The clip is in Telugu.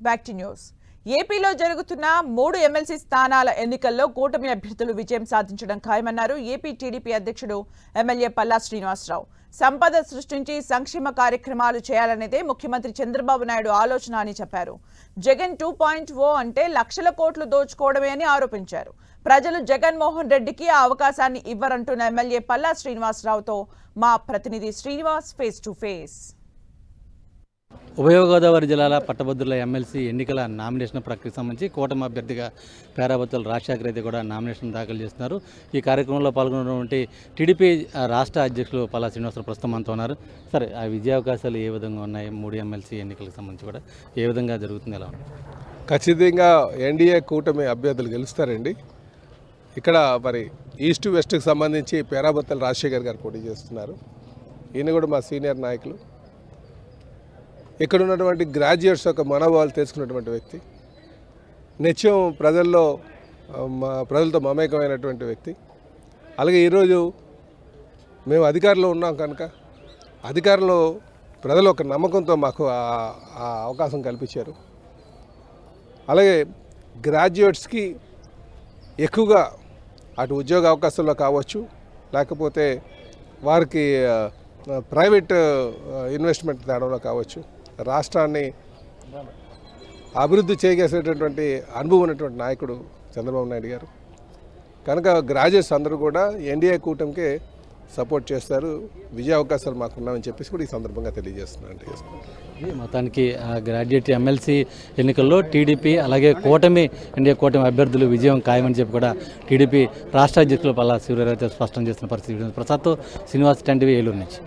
Back to news. ఏపీలో జరుగుతున్న 3 ఎమ్మెల్సీ స్థానాల ఎన్నికల్లో కూటమి అభ్యర్థులు విజయం సాధించడం ఖాయమన్నారు ఏపీ టీడీపీ అధ్యక్షుడు ఎమ్మెల్యే పల్లా శ్రీనివాసరావు. సంపద సృష్టించి సంక్షేమ కార్యక్రమాలు చేయాలనేదే ముఖ్యమంత్రి చంద్రబాబు నాయుడు ఆలోచన అని చెప్పారు. జగన్ 2.0 అంటే లక్షల కోట్లు దోచుకోవడమే అని ఆరోపించారు. ప్రజలు జగన్మోహన్ రెడ్డికి ఆ అవకాశాన్ని ఇవ్వరంటున్న ఎమ్మెల్యే పల్లా శ్రీనివాసరావుతో మా ప్రతినిధి శ్రీనివాస్ ఫేస్ టు ఫేస్. ఉభయ గోదావరి జిల్లాల పట్టభద్రుల ఎమ్మెల్సీ ఎన్నికల నామినేషన్ ప్రక్రియకు సంబంధించి కూటమి అభ్యర్థిగా పేరాబత్తుల రాజశేఖర్ అయితే కూడా నామినేషన్ దాఖలు చేస్తున్నారు. ఈ కార్యక్రమంలో పాల్గొన్నటువంటి టీడీపీ రాష్ట్ర అధ్యక్షులు పల్లా శ్రీనివాసరావు ప్రస్తుతం మనతో ఉన్నారు. సరే, ఆ విజయావకాశాలు ఏ విధంగా ఉన్నాయి? 3 ఎమ్మెల్సీ ఎన్నికలకు సంబంధించి కూడా ఏ విధంగా జరుగుతుంది, ఎలా ఉంది? ఖచ్చితంగా ఎన్డీఏ కూటమి అభ్యర్థులు గెలుస్తారండి. ఇక్కడ మరి ఈస్ట్ వెస్ట్కి సంబంధించి పేరాబత్తుల రాజశేఖర్ గారు పోటీ చేస్తున్నారు. ఈయన కూడా మా సీనియర్ నాయకులు. ఇక్కడ ఉన్నటువంటి గ్రాడ్యుయేట్స్ యొక్క మనోభావాలు తెలుసుకున్నటువంటి వ్యక్తి, నిత్యం ప్రజలతో మమేకమైనటువంటి వ్యక్తి. అలాగే ఈరోజు మేము అధికారంలో ఉన్నాం కనుక అధికారంలో ప్రజలు ఒక నమ్మకంతో మాకు ఆ అవకాశం కల్పించారు. అలాగే గ్రాడ్యుయేట్స్కి ఎక్కువగా అటు ఉద్యోగ అవకాశాల్లో కావచ్చు, లేకపోతే వారికి ప్రైవేట్ ఇన్వెస్ట్మెంట్ తేడంలో కావచ్చు, రాష్ట్రాన్ని అభివృద్ధి చేయగలిసేటటువంటి అనుభవం ఉన్నటువంటి నాయకుడు చంద్రబాబు నాయుడు గారు. కనుక గ్రాడ్యుయేట్స్ అందరూ కూడా ఎన్డీఏ కూటమికే సపోర్ట్ చేస్తారు. విజయ అవకాశాలు మాకున్నామని చెప్పేసి కూడా ఈ సందర్భంగా తెలియజేస్తున్నాను. మొత్తానికి గ్రాడ్యుయేట్ ఎమ్మెల్సీ ఎన్నికల్లో టీడీపీ అలాగే ఎన్డీఏ కూటమి అభ్యర్థులు విజయం ఖాయమని చెప్పి కూడా టీడీపీ రాష్ట్ర అధ్యక్షులు పల్లా శ్రీనివాసరావు అయితే స్పష్టం చేస్తున్న పరిస్థితి. ప్రసాద్తో శ్రీనివాస్, 10 TV, ఏలూరు నుంచి.